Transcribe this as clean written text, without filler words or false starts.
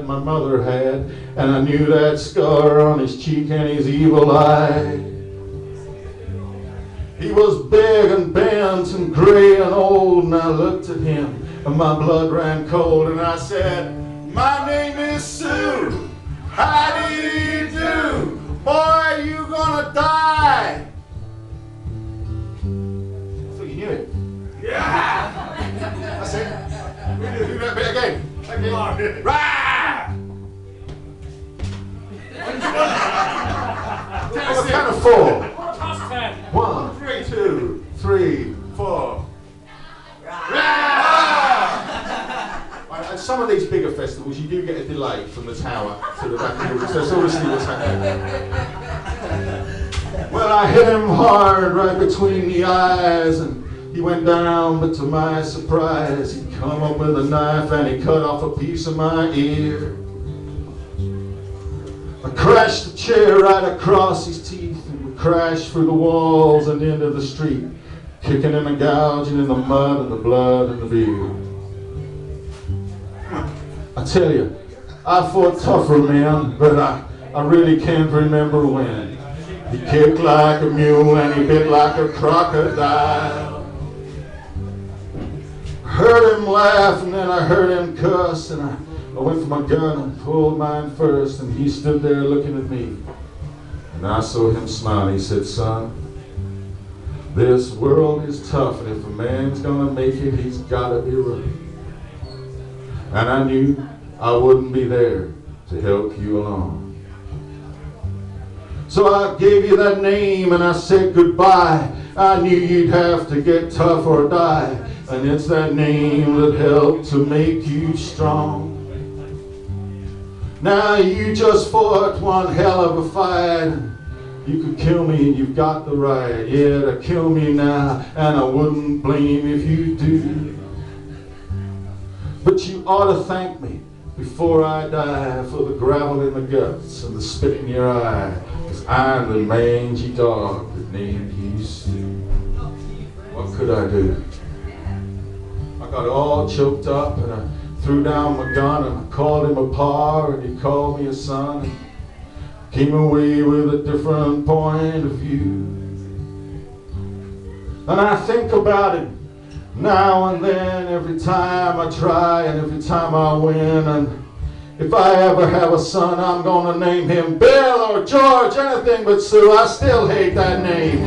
my mother had, and I knew that scar on his cheek and his evil eye. He was big and bent and gray and old, and I looked at him and my blood ran cold, and I said, "My name is Sue. How do you do? Boy, you gonna die." I thought you knew it. Yeah! That's it. We do that bit again. Rah! On the count of 4. 1, 2, 3, 4. And some of these bigger festivals, you do get a delay from the tower to the back of the room, so that's obviously what's happening. Well, I hit him hard right between the eyes, and he went down, but to my surprise, he come up with a knife and he cut off a piece of my ear. I crashed the chair right across his teeth, and we crashed through the walls and into the street, kicking him and gouging in the mud and the blood and the beer. I tell you, I fought tougher men, but I really can't remember when. He kicked like a mule and he bit like a crocodile. Heard him laugh and then I heard him cuss, and I went for my gun and pulled mine first, and he stood there looking at me. And I saw him smile. He said, "Son, this world is tough, and if a man's gonna make it, he's gotta be rough." And I knew I wouldn't be there to help you along. So I gave you that name and I said goodbye. I knew you'd have to get tough or die, and it's that name that helped to make you strong. Now you just fought one hell of a fight. You could kill me and you've got the right, yeah, to kill me now, and I wouldn't blame if you do. But you ought to thank me before I die for the gravel in the guts and the spit in your eye, 'cause I'm the mangy dog that named you Sue. What could I do? I got all choked up and I threw down my gun and I called him a pa and he called me a son, and came away with a different point of view. And I think about him now and then, every time I try and every time I win. And if I ever have a son, I'm gonna name him Bill or George, anything but Sue. I still hate that name.